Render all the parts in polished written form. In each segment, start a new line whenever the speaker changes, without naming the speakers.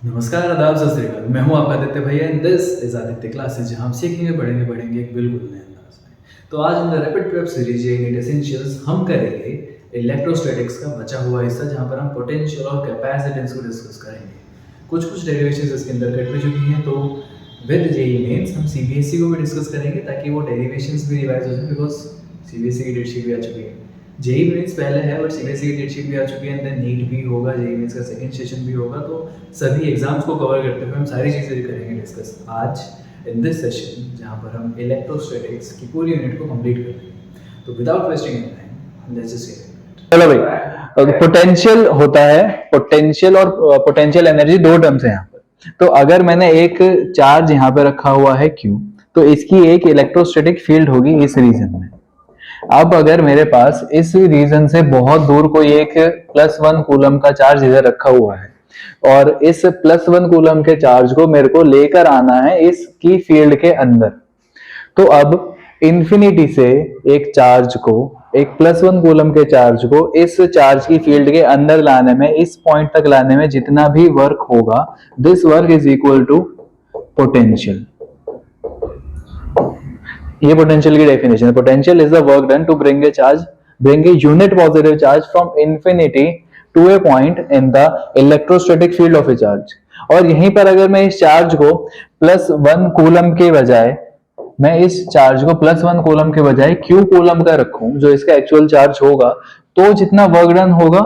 नमस्कार, आदाब, सत श्री अकाल। मैं हूं आपका आदित्य भैया and this is Aditya classes, जहां हम सीखेंगे, पढ़ेंगे एक बिल्कुल नए अंदाज में। तो आज in the rapid prep series ये नीट एसेंशियल्स हम करेंगे इलेक्ट्रोस्टैटिक्स का बचा हुआ हिस्सा, जहां पर हम पोटेंशियल और कैपेसिटेंस को डिस्कस करेंगे। कुछ डेरिवेशंस इसके अंदर कट भी चुकी हैं, तो विद जेईई मेंस हम सीबीएसई को भी डिस्कस करेंगे ताकि वो डेरिवेशंस भी रिवाइज हो जाए, बिकॉज सीबीएसई की डेट शीट भी आ चुकी है। जेईई मेंस पहले है बट सीबीएसई की डेट शीट भी आ चुकी है, एंड देन नीट भी होगा, जेईई मेंस का सेकंड सेशन भी होगा। तो सभी एग्जाम्स को कवर करते हुए हम सारी चीज़ें करेंगे डिस्कस आज इन दिस सेशन, जहाँ पर हम इलेक्ट्रोस्टैटिक्स की पूरी यूनिट को कंप्लीट करेंगे। तो without wasting any time let's just get.
चलो भाई, पोटेंशियल होता है। पोटेंशियल और पोटेंशियल एनर्जी दो टर्म्स है यहाँ पर। तो अगर मैंने एक चार्ज यहाँ पे रखा हुआ है Q, तो इसकी एक इलेक्ट्रोस्टैटिक फील्ड होगी इस रीजन में। अब अगर मेरे पास इस रीजन से बहुत दूर कोई एक +1 कूलम का चार्ज इधर रखा हुआ है, और इस +1 कूलम के चार्ज को मेरे को लेकर आना है इसकी फील्ड के अंदर, तो अब इंफिनिटी से एक चार्ज को, एक +1 कूलम के चार्ज को इस चार्ज की फील्ड के अंदर लाने में, इस पॉइंट तक लाने में जितना भी वर्क होगा, this work is equal to potential. ये पोटेंशियल की डेफिनेशन है। Potential is the work done to bring a charge, bring a unit positive charge from infinity to a point in the electrostatic field of a charge. और यहीं पर अगर मैं इस charge को +1 कूलम के बजाय, मैं इस चार्ज को +1 कूलम के बजाय Q कूलम का रखूं, जो इसका एक्चुअल चार्ज होगा, तो जितना वर्क डन होगा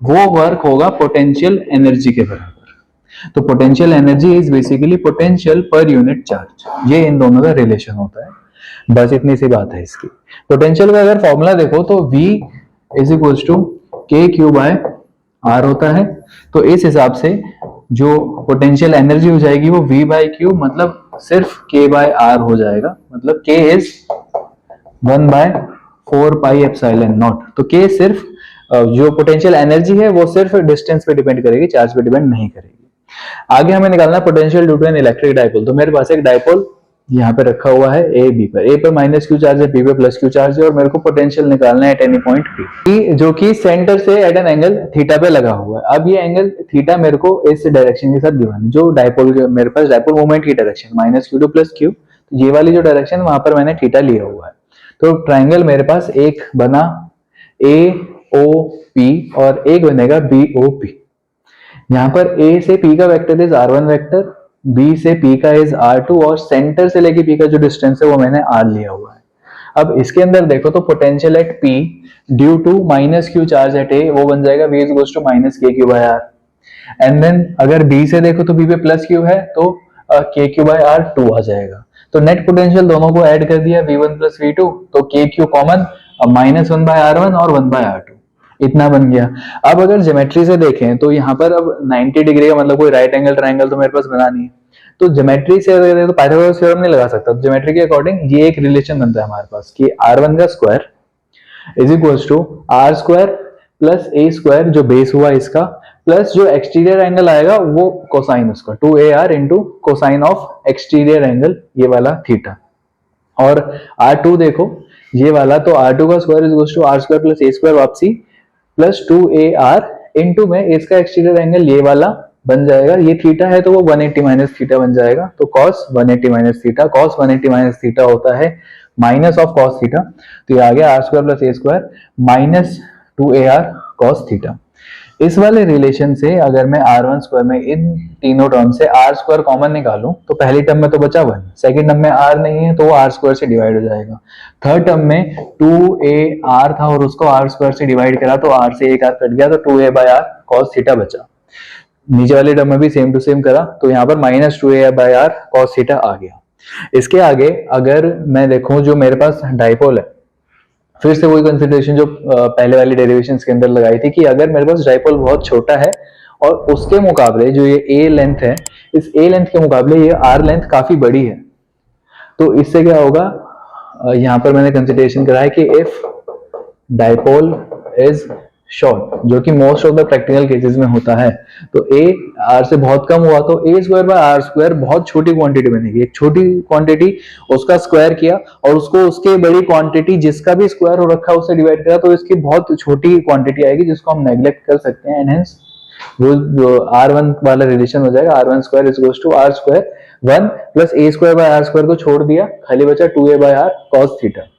वो वर्क होगा पोटेंशियल एनर्जी के बराबर। तो potential energy is basically potential per unit charge. ये इन दोनों का रिलेशन होता है, बस इतनी सी बात है इसकी। पोटेंशियल का अगर फॉर्मूला देखो तो V is equal to KQ/R होता है। तो इस हिसाब से जो पोटेंशियल एनर्जी हो जाएगी वो V/Q, मतलब सिर्फ K/R हो जाएगा। मतलब K इज 1/4πε0। तो K सिर्फ जो पोटेंशियल एनर्जी है वो सिर्फ डिस्टेंस पे डिपेंड करेगी, चार्ज पे डिपेंड नहीं करेगी। आगे हमें निकालना potential due to an electric dipole. तो मेरे पास एक डाइपोल यहाँ पे रखा हुआ है ए बी पर। ए पर -Q चार्ज है, बी पे +Q चार्ज है, और मेरे को पोटेंशियल निकालना है एट एनी पॉइंट पी, जो कि सेंटर से एट एन एंगल थीटा पे लगा हुआ है। अब ये एंगल थीटा मेरे को इस डायरेक्शन के साथ गिवन है, जो डाइपोल के मेरे पास डाइपोल मोमेंट की डायरेक्शन -Q टू +Q, तो ये वाली जो डायरेक्शन वहां पर मैंने थीटा लिया हुआ है। तो ट्राइंगल मेरे पास एक बना AOP और एक बनेगा BOP। यहाँ पर A से P का vector is R1 vector, B से P का इज R2, और सेंटर से लेके P का जो डिस्टेंस है वो मैंने R लिया हुआ है। अब इसके अंदर देखो तो potential at P due to -Q charge at A वो बन जाएगा V is to -KQ/R। And then अगर B से देखो तो B पे +Q है, तो KQ/R2 आ जाएगा। तो नेट पोटेंशियल दोनों को ऐड कर दिया, V1 + V2, तो KQ कॉमन, अब -1/R1 और 1/R2 इतना बन गया। अब अगर ज्योमेट्री से देखें तो यहाँ पर अब 90 डिग्री का मतलब कोई राइट एंगल ट्राइंगल तो मेरे पास बना नहीं है। तो ज्योमेट्री से अगर तो पाइथागोरस थ्योरम नहीं लगा सकता। तो ज्योमेट्री के अकॉर्डिंग ये एक रिलेशन बनता है हमारे पास कि R1 का square is equal to R² plus A² जो बेस हुआ इसका, प्लस जो एक्सटीरियर एंगल आएगा वो कोसाइन उसका 2AR into cosine of exterior angle, ये वाला थीटा। और R2 देखो ये वाला, तो R2 का square is equal to R² plus A² वापसी प्लस 2AR इंटू में इसका एक्सटीरियर एंगल ये वाला बन जाएगा। ये थीटा है तो वो 180 माइनस थीटा बन जाएगा। तो cos 180 minus theta, cos 180 minus theta होता है माइनस ऑफ cos थीटा। तो ये आ गया R² plus A² minus 2AR cos theta. इस वाले रिलेशन से अगर मैं R1² में इन तीनों टर्म से R² कॉमन निकालूं तो पहली टर्म में तो बचा 1, सेकंड टर्म में R नहीं है तो वो R² से डिवाइड हो जाएगा। थर्ड टर्म में 2AR था और उसको R² से डिवाइड करा तो R से एक R कट गया, तो 2A/R cos थीटा बचा। नीचे वाले टर्म में भी सेम टू सेम करा तो यहाँ पर -2A/R cos थीटा आ गया। इसके आगे अगर मैं देखूं जो मेरे पास डाइपोल है, फिर से वही कंसिडरेशन जो पहले वाली डेरिवेशंस के अंदर लगाई थी कि अगर मेरे पास डाइपोल बहुत छोटा है और उसके मुकाबले जो ये A लेंथ है, इस A लेंथ के मुकाबले ये R लेंथ काफी बड़ी है, तो इससे क्या होगा, यहाँ पर मैंने कंसिडरेशन करा है कि इफ डाइपोल इज शॉर्ट, जो कि most of the practical cases में होता है, तो A R से बहुत कम हुआ तो A² बहुत छोटी क्वांटिटी बनेगी। एक छोटी क्वांटिटी उसका स्क्वायर किया और उसको उसके बड़ी क्वांटिटी जिसका भी स्क्वायर हो रखा है उससे डिवाइड करा, तो इसकी बहुत छोटी क्वांटिटी आएगी जिसको हम नेग्लेक्ट कर सकते हैं, एंड हेंस वो R1 वाला रिलेशन हो जाएगा, R1 square is equals to R square 1 plus A square by R square को छोड़ दिया, खाली बचा 2A bye R cos theta.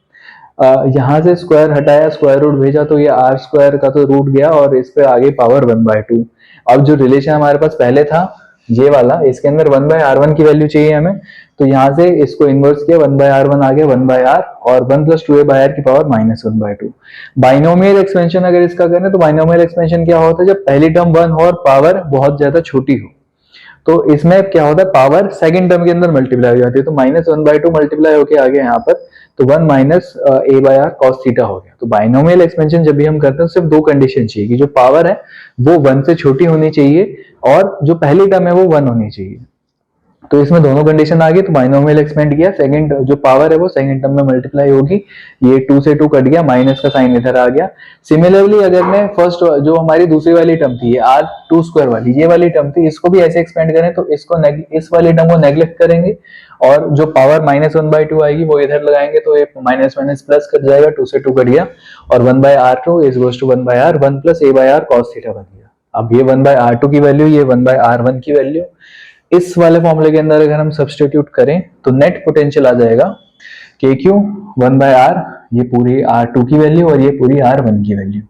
यहाँ से स्क्वायर हटाया, स्क्वायर रूट भेजा, तो ये R स्क्वायर का तो रूट गया और इस पे आगे पावर 1/2। अब जो रिलेशन हमारे पास पहले था ये वाला, इसके अंदर 1/R1 की वैल्यू चाहिए हमें, तो यहाँ से इसको इन्वर्स किया, 1/R1 आ गया 1/R और 1 प्लस 2A बाय R की पावर -1/2। बाइनोमियल एक्सपेंशन अगर इसका करें तो बाइनोमियल एक्सपेंशन क्या होता है, जब पहली टर्म 1 हो और पावर बहुत ज्यादा छोटी हो, तो इसमें क्या होता है, पावर सेकंड टर्म के अंदर मल्टीप्लाई हो जाती है, तो -1/2 मल्टीप्लाई होके आ गया यहाँ पर, तो 1 minus A by R cos theta हो गया। तो बाइनोमियल एक्सपेंशन जब भी हम करते हैं सिर्फ दो कंडीशन चाहिए कि जो पावर है वो 1 से छोटी होनी चाहिए और जो पहली टर्म है वो 1 होनी चाहिए। तो इसमें दोनों कंडीशन आ गई, तो बाइनोमियल एक्सपेंड किया, सेकंड जो पावर है वो सेकंड टर्म में मल्टीप्लाई होगी, ये 2 से 2 कट गया, माइनस का साइन इधर आ गया। सिमिलरली अगर मैं फर्स्ट जो हमारी दूसरी वाली टर्म थी, R2 स्क्वायर वाली ये वाली टर्म थी, इसको भी ऐसे एक्सपेंड करें तो इसको इस वाली टर्म को नेग्लेक्ट करेंगे और जो पावर -1/2 आएगी वो इधर लगाएंगे, तो ये माइनस माइनस प्लस कट जाएगा, 2 से 2 कट गया और 1/R2 is equals to 1/R 1 plus A by R cos theta बन गया। अब ये 1/R2 की वैल्यू, ये 1/R1 की वैल्यू, इस वाले फॉर्मूले के अंदर अगर हम सब्स्टिट्यूट करें तो नेट पोटेंशियल आ जाएगा KQ 1/R, ये पूरी R2 की वैल्यू और ये पूरी R1 की वैल्यू।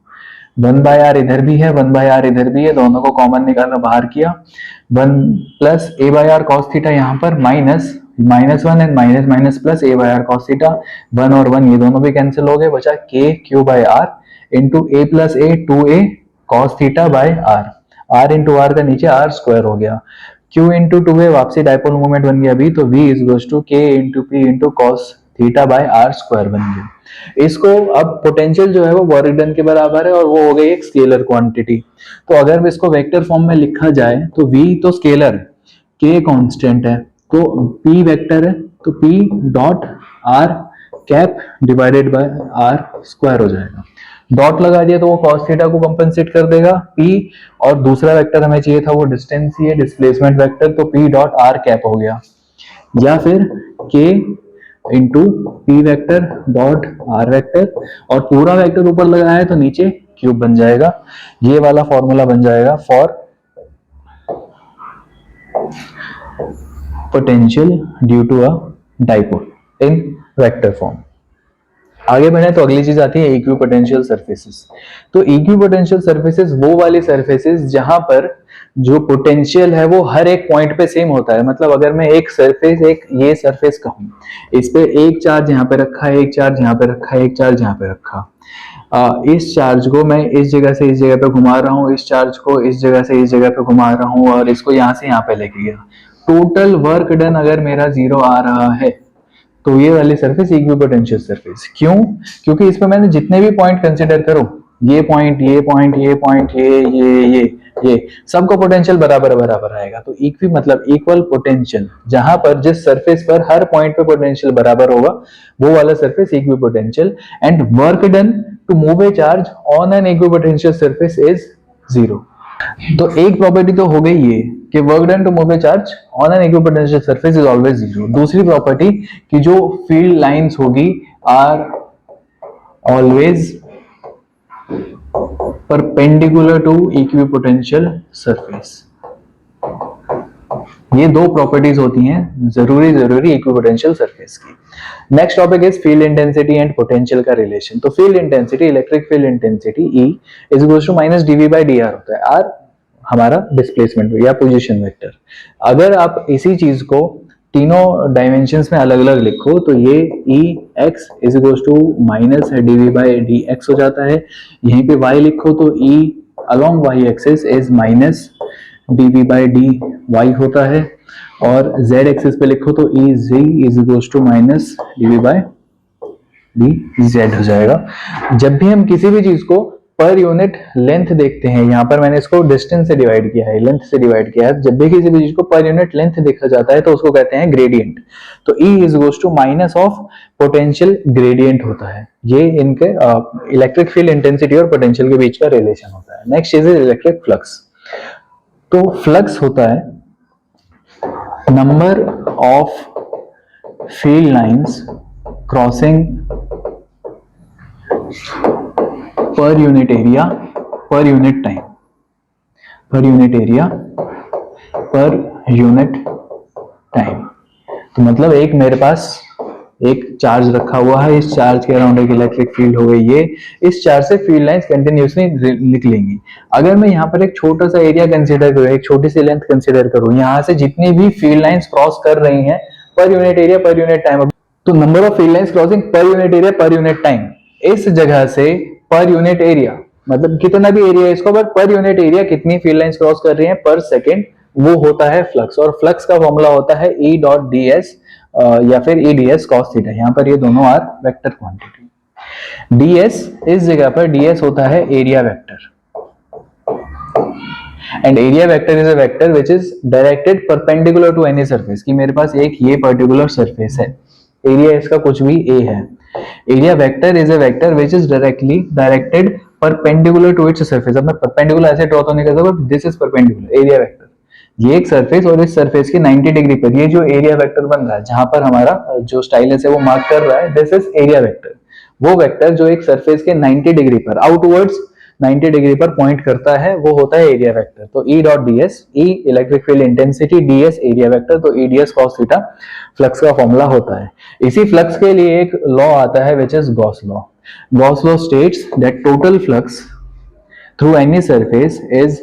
1/R इधर भी है, 1/R इधर भी है, दोनों को कॉमन निकालना बाहर किया, 1 plus A by R cos theta, यहाँ पर -1 and minus minus plus A by R cos theta, 1 और 1 ये दोनों भी कैंसिल हो गए, बचा KQ by R into A plus A 2A cos theta by R, R into R का नीचे R स्क्वायर हो गया, Q इंटू 2A वापसी डायपोल मोमेंट बन गया अभी, तो V is equals to K into P into cos theta by R square बन गया। इसको अब पोटेंशियल जो है वो वर्क डन के बराबर है और वो हो गई एक स्केलर क्वांटिटी। तो अगर इसको वेक्टर फॉर्म में लिखा जाए तो V तो स्केलर, K कांस्टेंट है, तो P वेक्टर है, तो P dot R cap divided by R square हो जाएगा। डॉट लगा दिया तो वो cos थीटा को कंपनसेट कर देगा P, और दूसरा वेक्टर हमें चाहिए था वो डिस्टेंस ही है, डिस्प्लेसमेंट वेक्टर, तो P डॉट R कैप हो गया, या फिर K into P vector dot R vector, और पूरा वेक्टर ऊपर लगाया है तो नीचे क्यूब बन जाएगा। ये वाला फॉर्मूला बन जाएगा for potential due to a dipole in vector form. आगे बढ़े तो अगली चीज आती है इक्विपोटेंशियल सरफेसेस। तो इक्विपोटेंशियल सरफेसेस वो वाली सरफेसेस जहां पर जो पोटेंशियल है वो हर एक पॉइंट पे सेम होता है। मतलब अगर मैं एक सरफेस, एक ये सरफेस कहूं, इस पे एक चार्ज यहाँ पे रखा है, एक चार्ज यहाँ पे रखा है, एक चार्ज यहाँ पे रखा, इस चार्ज को मैं इस जगह से इस जगह पे घुमा रहा हूँ, इस चार्ज को इस जगह से इस जगह पे घुमा रहा हूँ और इसको यहाँ से यहाँ पे लेके गया, टोटल वर्क डन अगर मेरा 0 आ रहा है तो ये वाली सरफेस इक्विपोटेंशियल सरफेस। क्यों? क्योंकि इसमें मैंने जितने भी पॉइंट कंसीडर करूं, ये पॉइंट, ये पॉइंट, ये पॉइंट, ये सबका पोटेंशियल बराबर बराबर आएगा। तो इक्वी मतलब इक्वल पोटेंशियल, जहां पर जिस सरफेस पर हर पॉइंट पे पोटेंशियल बराबर होगा वो वाला surface equipotential. And work done to move a charge on an equipotential surface is 0। तो एक प्रॉपर्टी तो हो गई ये कि work done to move a charge on an equipotential surface is always 0। दूसरी प्रॉपर्टी कि जो फील्ड लाइंस होगी are always perpendicular to equipotential surface. ये दो प्रॉपर्टीज होती हैं जरूरी इक्विपोटेंशियल सरफेस की। Next topic is field intensity and potential का रिलेशन। तो field intensity, electric field intensity E is equal to minus dV by dr होता है। R हमारा डिस्प्लेसमेंट या पोजीशन वेक्टर। अगर आप इसी चीज को तीनों डायमेंशंस में अलग अलग लिखो तो ये E x is equal to minus dV by dx हो जाता है। यहीं पे y लिखो तो E along y axis is minus dV by dy होता है, और z एक्सिस पे लिखो तो E z is equal to minus dV by dz हो जाएगा। जब भी हम किसी भी चीज को पर यूनिट लेंथ देखते हैं, यहाँ पर मैंने इसको डिस्टेंस से डिवाइड किया है, लेंथ से डिवाइड किया है, जब भी किसी भी चीज को पर यूनिट लेंथ देखा जाता है तो उसको कहते हैं ग्रेडियंट। तो E is equal to minus of potential gradient होता है। ये इनके इलेक्ट्रिक फील्ड इंटेंसिटी और पोटेंशियल के बीच का रिलेशन होता है। नेक्स्ट चीज इज इलेक्ट्रिक फ्लक्स। तो फ्लक्स होता है number of field lines crossing per unit area per unit time. Per unit area per unit time. तो मतलब एक मेरे पास एक चार्ज रखा हुआ है, इस चार्ज के अराउंड एक इलेक्ट्रिक फील्ड हो गई है, इस चार्ज से फील्ड लाइंस कंटिन्यूसली निकलेंगी। अगर मैं यहाँ पर एक छोटा सा एरिया कंसीडर करूँ, एक छोटी सी लेंथ कंसीडर करूँ, यहाँ से जितनी भी फील्ड लाइंस क्रॉस कर रही हैं per unit area per unit time, तो number of field lines crossing per unit area per unit time, इस जगह से पर यूनिट एरिया मतलब कितना भी एरिया है इसको, बट पर यूनिट एरिया कितनी फील्ड लाइंस क्रॉस कर रही हैं पर सेकेंड, वो होता है फ्लक्स। और फ्लक्स का फॉर्मूला होता है E डॉट डी एस या फिर E D S cos theta. यहाँ पर ये दोनों आर वेक्टर क्वांटिटी। ds इस जगह पर ds होता है area vector, and area vector is a vector which is directed perpendicular to any surface. कि मेरे पास एक ये पर्टिकुलर सरफेस है, एरिया इसका कुछ भी a है, area vector is a vector which is directly directed perpendicular to its surface. अब मैं परपेंडिकुलर ऐसे ड्रॉ तो नहीं करता, but this is perpendicular area vector, ये एक सरफेस और इस सरफेस के 90 डिग्री पर ये जो एरिया वेक्टर बन रहा है, जहां पर हमारा जो स्टाइलस है वो मार्क कर रहा है, दिस इज एरिया वेक्टर। वो वेक्टर जो एक सरफेस के 90 डिग्री पर आउटवर्ड्स 90 डिग्री पर पॉइंट करता है, वो होता है एरिया वेक्टर। तो E dot ds, E electric field intensity, ds area vector, तो E ds cos theta flux का फॉर्मूला होता है। इसी फ्लक्स के लिए एक लॉ आता है which is Gauss law. Gauss law states that total flux through any surface is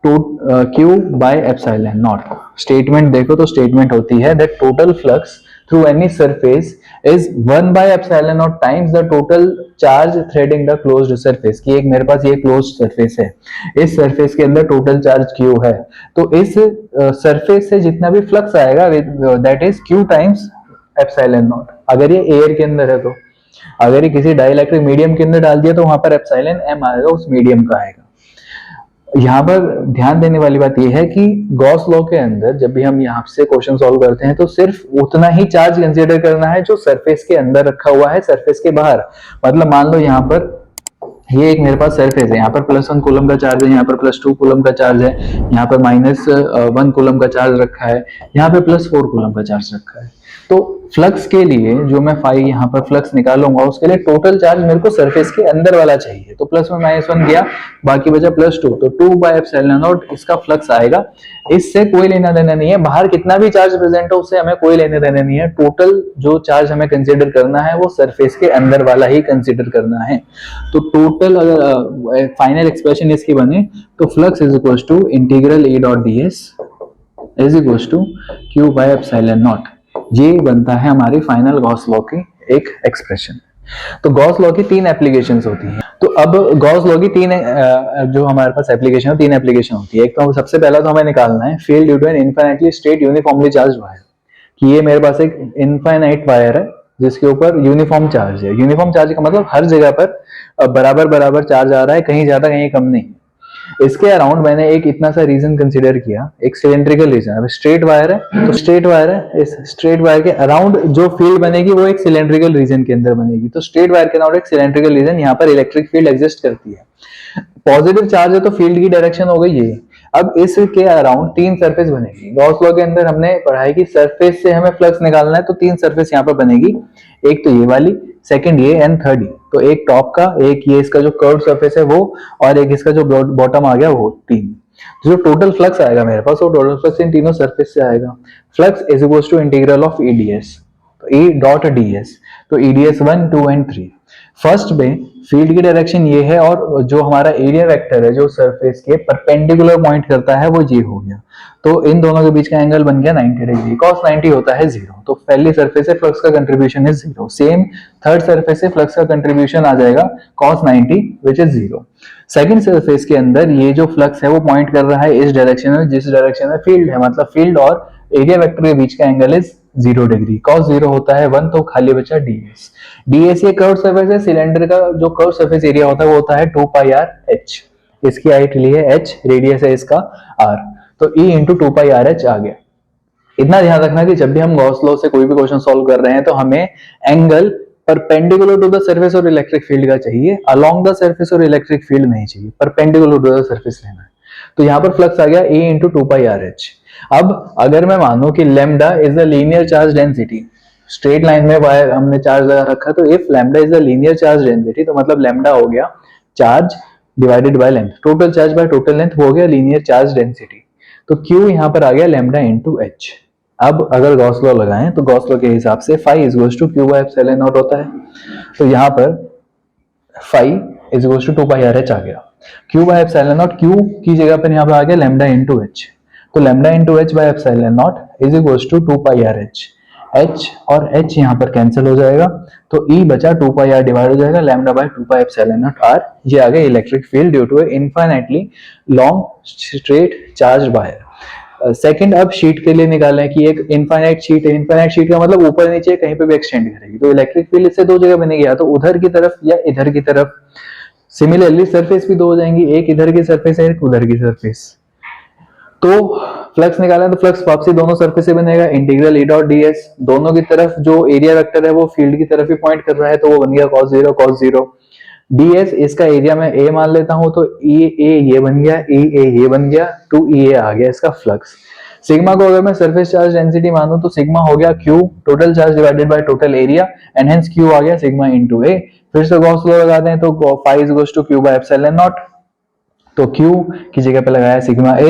Q by epsilon naught। Statement देखो तो स्टेटमेंट होती है that total flux through any surface is 1 by epsilon naught times the total charge threading the closed surface. कि एक मेरे पास ये closed surface है, इस सरफेस के अंदर टोटल चार्ज Q है, तो इस सरफेस से जितना भी फ्लक्स आएगा that is Q times epsilon naught। अगर ये एयर के अंदर है तो, अगर ये किसी डाइइलेक्ट्रिक मीडियम के अंदर डाल दिया तो वहां पर epsilon m आएगा, उस मीडियम का आएगा। यहाँ पर ध्यान देने वाली बात यह है कि गॉस लॉ के अंदर जब भी हम यहाँ से क्वेश्चन सॉल्व करते हैं तो सिर्फ उतना ही चार्ज कंसीडर करना है जो सरफेस के अंदर रखा हुआ है, सरफेस के बाहर। मतलब मान लो यहाँ पर ये एक मेरे पास सरफेस है, यहाँ पर +1 कूलम का चार्ज है, यहाँ पर +2 कूलम का चार्ज है, यहाँ पर -1 कूलम का चार्ज रखा है, यहाँ पे +4 कूलम का चार्ज रखा है। तो फ्लक्स के लिए जो मैं फाई यहाँ पर फ्लक्स निकालूंगा उसके लिए टोटल चार्ज मेरे को सरफेस के अंदर वाला चाहिए। तो प्लस में -1 गया, बाकी बचा +2, तो 2 by epsilon naught इसका फ्लक्स आएगा। इससे कोई लेना देना नहीं है, बाहर कितना भी चार्ज प्रेजेंट हो उससे हमें कोई लेने देना नहीं है। टोटल जो चार्ज हमें कंसीडर करना है वो सरफेस के अंदर वाला ही कंसीडर करना है। तो टोटल अगर फाइनल एक्सप्रेशन इसकी बने तो flux is equal to integral E dot ds is equal to Q by epsilon naught। ये बनता है हमारी फाइनल गॉस लॉ की एक एक्सप्रेशन। तो गॉस लॉ की 3 एप्लीकेशंस होती हैं। तो अब गॉस लॉ की 3 जो हमारे पास एप्लीकेशन है, 3 एप्लीकेशन होती है। एक तो सबसे पहला तो हमें निकालना है field due to an infinitely straight uniformly charge wire. कि ये मेरे पास एक इनफाइनाइट वायर है जिसके ऊपर यूनिफॉर्म चार्ज है। यूनिफॉर्म चार्ज का मतलब हर जगह पर बराबर बराबर चार्ज आ रहा है, कहीं ज्यादा कहीं कम नहीं। इसके अराउंड मैंने एक इतना सा रीजन कंसीडर किया, एक सिलेंड्रिकल रीजन। अब स्ट्रेट वायर है तो स्ट्रेट वायर है, इस स्ट्रेट वायर के अराउंड जो फील्ड बनेगी वो एक सिलेंड्रिकल रीजन के अंदर बनेगी। तो स्ट्रेट वायर के अराउंड एक सिलेंड्रिकल रीजन, यहाँ पर इलेक्ट्रिक फील्ड एग्जिस्ट करती है। पॉजिटिव चार्ज है तो फील्ड की डायरेक्शन हो गई ये। अब इसके अराउंड 3 सरफेस बनेगी। गॉस लॉ के अंदर हमने पढ़ा है कि सरफेस से हमें फ्लक्स निकालना है तो 3 सरफेस यहाँ पर बनेगी, एक तो ये वाली, सेकंड ये एंड थर्ड ये। तो एक टॉप का, एक ये इसका जो कर्व सरफेस है वो, और एक इसका जो बॉटम आ गया वो, 3। जो टोटल फ्लक्स आएगा मेरे पास वो टोटल फ्लक्स इन तीनों सरफेस से आएगा। Flux is equal to integral of E ds, तो E डॉट ds, तो E ds 1, 2 एंड 3। फर्स्ट में फील्ड की डायरेक्शन ये है और जो हमारा एरिया वेक्टर है जो सरफेस के परपेंडिकुलर पॉइंट करता है वो ये हो गया। तो इन दोनों के बीच का एंगल बन गया 90 डिग्री। cos 90 होता है 0। तो पहली सरफेस से फ्लक्स का contribution is 0। Same third surface से फ्लक्स का कंट्रीब्यूशन आ जाएगा cos 90 which is 0। Second surface के अंदर ये जो फ्लक्स है वो पॉइंट कर रहा है इस डायरेक्शन में जिस डायरेक्शन में फील्ड है, मतलब फील्ड और एरिया वेक्टर के बीच का एंगल इज 0 डिग्री। cos 0 होता है 1, तो खाली बचा ds। ds ये कर्व सरफेस है, सिलेंडर का जो कर्व सरफेस एरिया होता है वो होता है 2 pi r h। इसकी हाइट ली है h, रेडियस है इसका r, तो E into 2 pi r h आ गया। इतना ध्यान रखना कि जब भी हम गॉस लॉ से कोई भी क्वेश्चन सॉल्व कर रहे हैं तो हमें angle perpendicular to the surface और इलेक्ट्रिक फील्ड का चाहिए, अलोंग द सरफेस और इलेक्ट्रिक फील्ड नहीं चाहिए, परपेंडिकुलर टू द सरफेस लेना है। तो यहाँ पर फ्लक्स आ गया E into 2 pi r h। अब अगर मैं मानूं कि lambda is the linear charge density, straight line में वायर हमने चार्ज लगा रखा, तो if lambda is the linear charge density तो मतलब लैम्डा हो गया charge divided by length, total charge by total length हो गया लीनियर चार्ज डेंसिटी। तो Q यहाँ पर आ गया लैम्डा इंटू एच। अब अगर गॉस लॉ लगाएं तो गॉस लॉ के हिसाब से phi is equals to Q by epsilon naught होता है। तो यहाँ पर phi is equals to 2 pi R H आ गया। Q by epsilon naught, Q की जगह पर यहाँ पर आ गया लैम्डा इंटू एच। तो lambda into H by epsilon naught is equals to 2 pi R H. H और एच यहाँ पर कैंसिल हो जाएगा, तो ई बचा 2 पाई आर डिवाइड हो जाएगा lambda by 2 pi epsilon naught R. ये आ गया electric field due to a infinitely long straight charge wire. Second, अब शीट के लिए निकालें कि एक इनफाइनाइट शीट है, इनफाइनाइट शीट का मतलब ऊपर नीचे कहीं पे भी एक्सटेंड करेगी, तो इलेक्ट्रिक फील्ड इससे दो जगह बनेगी, या तो उधर की तरफ या इधर की तरफ। सिमिलरली सरफेस भी दो हो जाएंगी, एक इधर की सरफेस है एक उधर की सरफेस। तो फ्लक्स निकालें तो फ्लक्स वापसी दोनों सरफेस से बनेगा, integral E dot D S, दोनों की तरफ जो एरिया वेक्टर है वो फील्ड की तरफ ही पॉइंट कर रहा है, तो वो बन गया cos zero cos zero. ds इसका एरिया मैं a मान लेता हूं, तो e a ये बन गया, e a ये बन गया, 2 e a आ गया इसका फ्लक्स। सिग्मा को अगर मैं सरफेस चार्ज डेंसिटी मानूं तो सिग्मा हो गया q total charge divided by total area, and hence q आ गया सिग्मा इनटू a। फिर से गॉस लॉ लगाते हैं तो phi is equals to q by epsilon naught. तो Q की जगह पर लगाया सिग्मा A,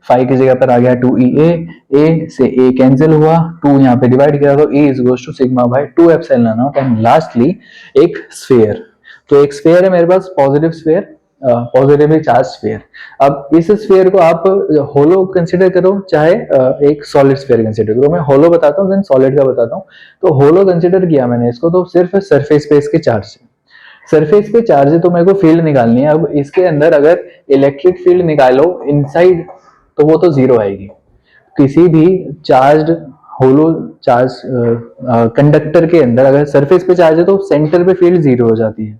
फाई की जगह पर आ गया 2EA, A से A कैंसिल हुआ, 2 यहाँ पे डिवाइड किया तो A is equals to sigma by 2 epsilon naught. And lastly एक स्फीयर, तो एक स्फीयर है मेरे पास positive sphere, positively charge sphere. अब इस स्फीयर को आप होलो कंसीडर करो चाहे एक सॉलिड स्फीयर कंसीडर करो। मैं होलो बताता हूँ देन सॉलिड का बताता हूँ। तो होलो कंसीडर किया मैंने इसको तो सिर्फ सरफेस पे इसके चार्ज है, सरफेस पे चार्ज है, तो मेरे को फील्ड निकालनी है। अब इसके अंदर अगर इलेक्ट्रिक फील्ड निकालो इनसाइड तो वो तो जीरो आएगी। किसी भी चार्ज होलो चार्ज कंडक्टर के अंदर अगर सरफेस पे चार्ज है तो सेंटर पे फील्ड जीरो हो जाती है,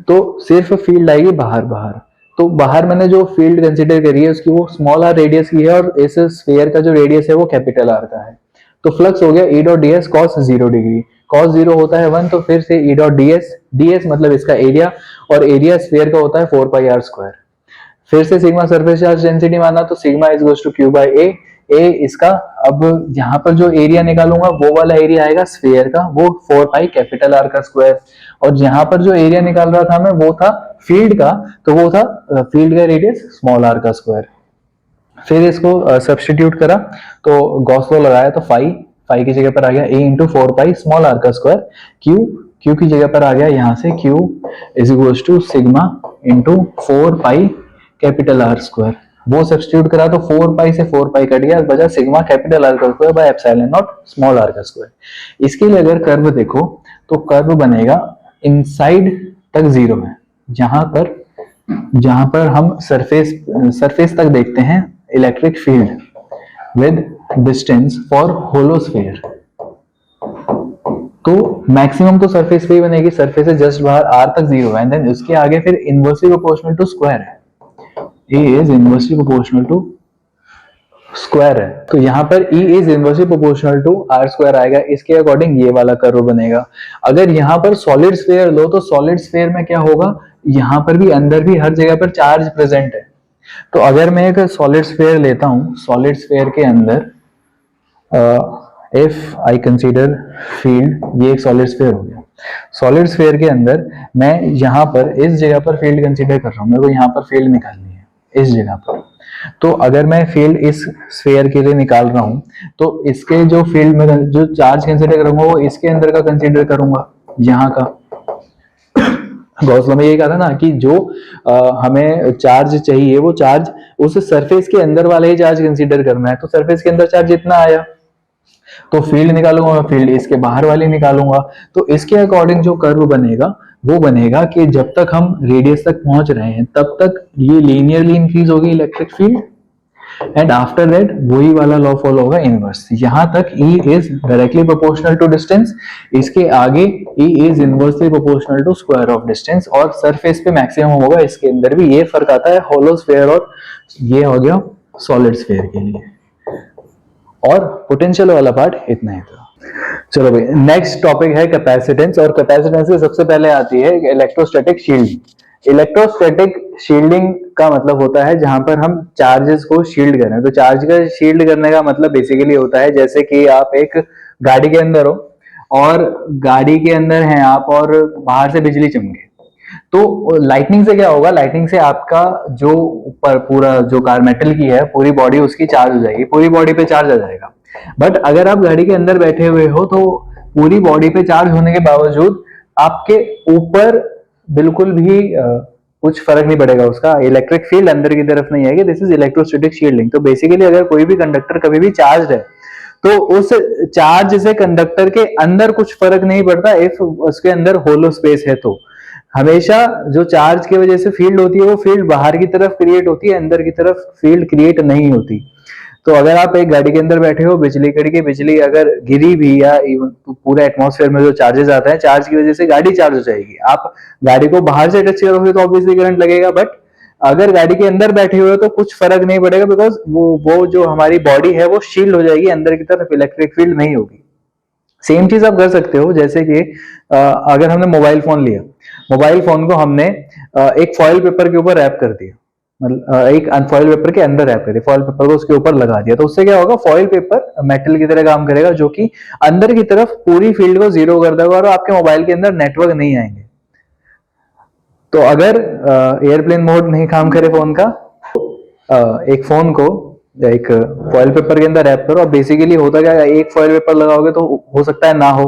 तो सिर्फ फील्ड आएगी बाहर बाहर। तो बाहर मैंने जो फील्ड कंसीडर करी है उसकी वो स्मॉल आर रेडियस की है, और इस स्फीयर का जो रेडियस है वो कैपिटल आर का है। तो फ्लक्स हो गया E dot D S cos zero degree, cos zero होता है 1, तो फिर से E dot D S, D S मतलब इसका एरिया, और एरिया स्फीयर का होता है 4 पाई आर स्क्वायर। फिर से सिग्मा सरफेस चार्ज डेंसिटी माना तो sigma is equals to Q by A. A इसका, अब यहाँ पर जो एरिया निकालूंगा वो वाला एरिया आएगा स्फीयर का, वो 4 पाई कैपिटल आर का स्क्वायर। और यहाँ पर जो एरिया निकाल रहा था मैं वो था फील्ड का, तो वो था फील्ड का रेडियस स्मॉल आर का स्क्वायर। फिर इसको सब्स्टिट्यूट करा तो गॉस लॉ लगाया तो फाई, फाई की जगह पर आ गया a into 4 pi small R का स्क्वायर। क्यू, क्यू की जगह पर आ गया यहाँ से q is equals to sigma into 4 pi capital R square. वो सब्स्टिट्यूट करा तो 4 पाई से 4 पाई कट गया, बचा सिग्मा कैपिटल आर का square by epsilon naught small R का स्क्वायर। इसके लिए अगर कर्व देखो तो कर्व बनेगा इनसाइड तक जीरो है, जहां पर हम सरफेस तक देखते हैं electric field with distance for hollow sphere. तो मैक्सिमम तो सरफेस पे ही बनेगी, सरफेस से जस्ट बाहर आर तक जीरो है, एंड देन उसके आगे फिर इनवर्सली प्रोपोर्शनल टू स्क्वायर है, E is inversely proportional to square है। तो यहाँ पर E is inversely proportional to R square आएगा, इसके अकॉर्डिंग ये वाला कर्व बनेगा। अगर यहाँ पर सॉलिड स्फीयर लो तो सॉलिड स्फीयर में क्या होगा, यहाँ पर भी अंदर भी हर जगह पर चार्ज प्रेजेंट है। तो अगर मैं एक सॉलिड स्फीयर लेता हूँ, सॉलिड स्फीयर के अंदर इफ आई कंसीडर फील्ड, ये एक सॉलिड स्फीयर हो गया। सॉलिड स्फीयर के अंदर मैं यहाँ पर इस जगह पर फील्ड कंसीडर कर रहा हूँ, मेरे को यहाँ पर फील्ड निकालनी है इस जगह पर। तो अगर मैं फील्ड इस स्फीयर के लिए निकाल रहा हूं तो इसके जो फील्ड में जो चार्ज कंसीडर करूंगा वो इसके अंदर का कंसीडर करूंगा, यहाँ का। गॉस लॉ में यही कहा था ना कि जो हमें चार्ज चाहिए वो चार्ज उस सरफेस के अंदर वाला ही चार्ज कंसीडर करना है। तो सरफेस के अंदर चार्ज जितना आया तो फील्ड निकालूंगा, मैं फील्ड इसके बाहर वाली निकालूंगा। तो इसके अकॉर्डिंग जो कर्व बनेगा वो बनेगा कि जब तक हम रेडियस तक पहुंच रहे हैं तब तक ये लीनियरली इंक्रीज होगी electric field, and after that वही वाला लॉ फॉलो होगा इनवर्स। यहां तक E is directly proportional to distance, इसके आगे E is inversely proportional to square of distance, और सरफेस पे मैक्सिमम होगा। इसके अंदर भी ये फर्क आता है होलो स्फीयर और ये हो गया सॉलिड स्फीयर के लिए। और पोटेंशियल वाला पार्ट इतना ही था। चलो भाई, नेक्स्ट टॉपिक है कैपेसिटेंस, और कैपेसिटेंस के सबसे पहले आती है इलेक्ट्रोस्टैटिक शील्डिंग। इलेक्ट्रोस्टैटिक शील्डिंग का मतलब होता है जहां पर हम चार्जेस को शील्ड कर रहे हैं। तो चार्ज का शील्ड करने का मतलब बेसिकली होता है जैसे कि आप एक गाड़ी के अंदर हो और गाड़ी के अंदर हैं आप और बाहर से बिजली चमके, तो लाइटनिंग से क्या होगा, लाइटनिंग से आपका जो ऊपर पूरा जो कार मेटल की है पूरी बॉडी उसकी चार्ज हो जाएगी, पूरी बॉडी पे चार्ज आ जाएगा। बट अगर आप गाड़ी के अंदर बैठे हुए हो तो पूरी बॉडी पे चार्ज होने के बावजूद आपके ऊपर बिल्कुल भी कुछ फर्क नहीं पड़ेगा, उसका इलेक्ट्रिक फील्ड अंदर की तरफ नहीं आएगी। This is electrostatic shielding. तो बेसिकली अगर कोई भी कंडक्टर कभी भी चार्ज है तो उस चार्ज से कंडक्टर के अंदर कुछ फर्क नहीं पड़ता इफ उसके अंदर होलो स्पेस है। तो हमेशा जो चार्ज की वजह से फील्ड होती है वो फील्ड बाहर की तरफ क्रिएट होती है, अंदर की तरफ फील्ड क्रिएट नहीं होती। तो अगर आप एक गाड़ी के अंदर बैठे हो, बिजली कड़की, बिजली अगर गिरी भी या इवन तो पूरे एटमॉस्फेयर में जो चार्जेस आता है, चार्ज की वजह से गाड़ी चार्ज हो जाएगी। आप गाड़ी को बाहर से टच करोगे तो ऑब्वियसली करंट लगेगा, बट अगर गाड़ी के अंदर बैठे हुए हो तो कुछ फर्क नहीं पड़ेगा, बिकॉज वो जो हमारी बॉडी है वो शील्ड हो जाएगी, अंदर की तरफ इलेक्ट्रिक फील्ड नहीं होगी। सेम चीज आप कर सकते हो, जैसे कि अगर हमने मोबाइल फोन लिया, मोबाइल फोन को हमने एक फॉइल पेपर के ऊपर रैप कर दिया, मतलब एक फॉइल पेपर के अंदर रैप कर दिया, फॉइल पेपर को उसके ऊपर लगा दिया, तो उससे क्या होगा, फॉइल पेपर मेटल की तरह काम करेगा, जो कि अंदर की तरफ पूरी फील्ड को जीरो कर देगा और आपके मोबाइल के अंदर नेटवर्क नहीं आएंगे। तो अगर एयरप्लेन मोड नहीं काम करे फोन का, एक फोन को एक फॉइल पेपर के अंदर रैप करो। अब बेसिकली होता क्या है, एक फॉइल पेपर लगाओगे तो हो सकता है ना हो,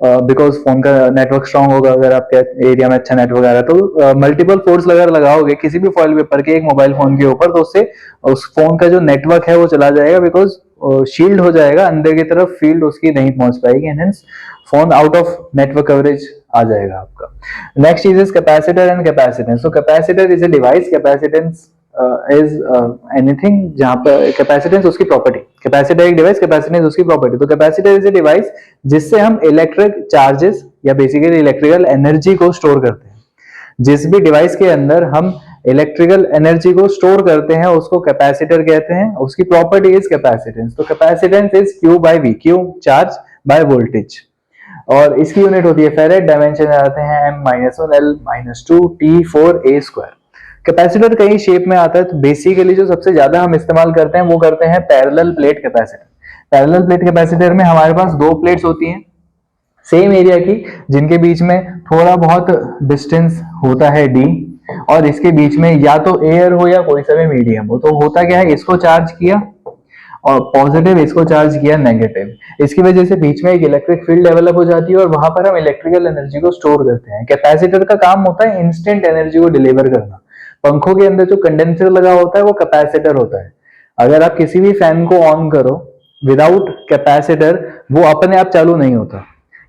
बिकॉज फोन का नेटवर्क स्ट्रांग होगा, अगर आपके एरिया में अच्छा नेटवर्क आ रहा है तो मल्टीपल फोर्स अगर लगाओगे किसी भी फॉइल पेपर के एक मोबाइल फोन के ऊपर, तो उससे उस फोन का जो नेटवर्क है वो चला जाएगा, बिकॉज शील्ड हो जाएगा, अंदर की तरफ फील्ड उसकी नहीं पहुंच पाएगी, and hence phone out of network coverage आ जाएगा आपका। नेक्स्ट चीज इज कैपेसिटर एंड कैपेसिटेंस। तो capacitor is a device, capacitance is anything जहां पर कैपेसिटेंस उसकी प्रॉपर्टी, कैपेसिटर एक डिवाइस, कैपेसिटेंस उसकी प्रॉपर्टी। तो कैपेसिटर इज ए डिवाइस जिससे हम इलेक्ट्रिक चार्जेस या बेसिकली इलेक्ट्रिकल एनर्जी को स्टोर करते हैं। जिस भी डिवाइस के अंदर हम इलेक्ट्रिकल एनर्जी को स्टोर करते हैं उसको कैपेसिटर कहते हैं, उसकी प्रॉपर्टी इज कैपेसिटेंस। तो capacitance is Q by V, Q charge by voltage, और इसकी यूनिट होती है फेरेड, डायमेंशन आते हैं M-1 L-2 T4A²। कैपेसिटर कई शेप में आता है, तो बेसिकली जो सबसे ज्यादा हम इस्तेमाल करते हैं वो करते हैं parallel plate capacitor. Parallel plate capacitor में हमारे पास दो प्लेट्स होती हैं सेम एरिया की, जिनके बीच में थोड़ा बहुत डिस्टेंस होता है d, और इसके बीच में या तो एयर हो या कोई सा भी मीडियम हो। तो होता क्या है, इसको चार्ज किया और पॉजिटिव, इसको चार्ज किया नेगेटिव, इसकी वजह से बीच में एक इलेक्ट्रिक फील्ड डेवलप हो जाती है और वहां पर हम इलेक्ट्रिकल एनर्जी को स्टोर करते हैं। कैपेसिटर का काम होता है इंस्टेंट एनर्जी को डिलीवर करना। पंखों के अंदर जो कंडेंसर लगा होता है वो कैपेसिटर होता है। अगर आप किसी भी फैन को ऑन करो विदाउट कैपेसिटर, वो अपने आप चालू नहीं होता।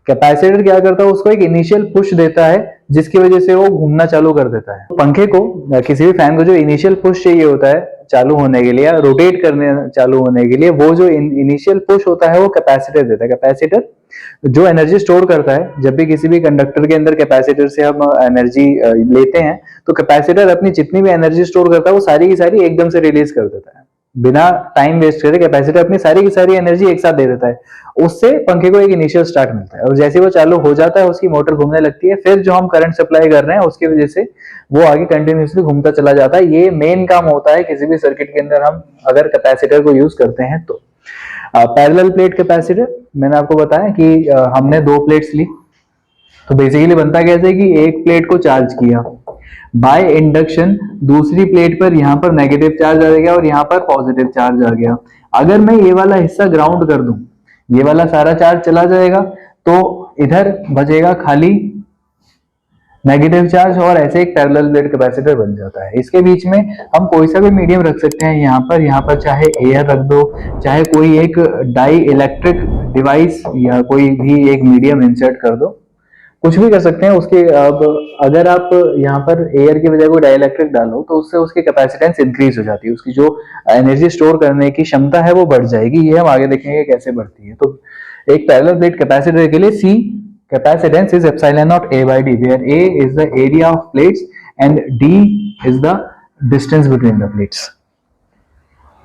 कैपेसिटर क्या करता है, उसको एक इनिशियल पुश देता है जिसकी वजह से वो घूमना चालू कर देता है। पंखे को, किसी भी फैन को जो इनिशियल पुश चाहिए होता है चालू होने के लिए, रोटेट करने चालू होने के लिए, वो जो इनिशियल पुश होता है वो कैपेसिटर देता है। कैपेसिटर जो एनर्जी स्टोर करता है, जब भी किसी भी कंडक्टर के अंदर कैपेसिटर से हम एनर्जी लेते हैं तो कैपेसिटर अपनी जितनी भी एनर्जी स्टोर करता है वो सारी की सारी एकदम से रिलीज कर देता है, बिना टाइम वेस्ट करे कैपेसिटर अपनी सारी की सारी एनर्जी एक साथ दे देता है। उससे पंखे को एक इनिशियल स्टार्ट मिलता है और जैसे वो चालू हो जाता है उसकी मोटर घूमने लगती है, फिर जो हम करंट सप्लाई कर रहे हैं उसकी वजह से वो आगे कंटिन्यूसली घूमता चला जाता है। ये मेन काम होता है किसी भी सर्किट के अंदर हम अगर कैपेसिटर को यूज करते हैं तो। पैरेलल प्लेट कैपेसिटर मैंने आपको बताया कि हमने दो प्लेट्स ली, तो बेसिकली बनता कैसे कि एक प्लेट को चार्ज किया बाय इंडक्शन, दूसरी प्लेट पर यहाँ पर नेगेटिव चार्ज आ गया और यहाँ पर पॉजिटिव चार्ज आ गया। अगर मैं ये वाला हिस्सा ग्राउंड कर दूं, ये वाला सारा चार्ज चला जाएगा, तो इधर बचेगा खाली नेगेटिव चार्ज और ऐसे एक पैरेलल प्लेट कैपेसिटर बन जाता है। इसके बीच में हम कोई सा भी मीडियम रख सकते हैं, यहाँ पर चाहे एयर रख दो, चाहे कोई एक डाई इलेक्ट्रिक डिवाइस या कोई भी एक मीडियम इंसर्ट कर दो, कुछ भी कर सकते हैं उसके। अब अगर आप यहाँ पर एयर की बजाय कोई डाइलेक्ट्रिक डालो तो उससे उसकी कैपेसिटेंस इंक्रीज हो जाती है, उसकी जो एनर्जी स्टोर करने की क्षमता है वो बढ़ जाएगी। ये हम आगे देखेंगे कैसे बढ़ती है। तो एक पैरेलल प्लेट कैपेसिटर के लिए C capacitance is epsilon naught A by D, where A is the area of plates and D is the distance between the plates.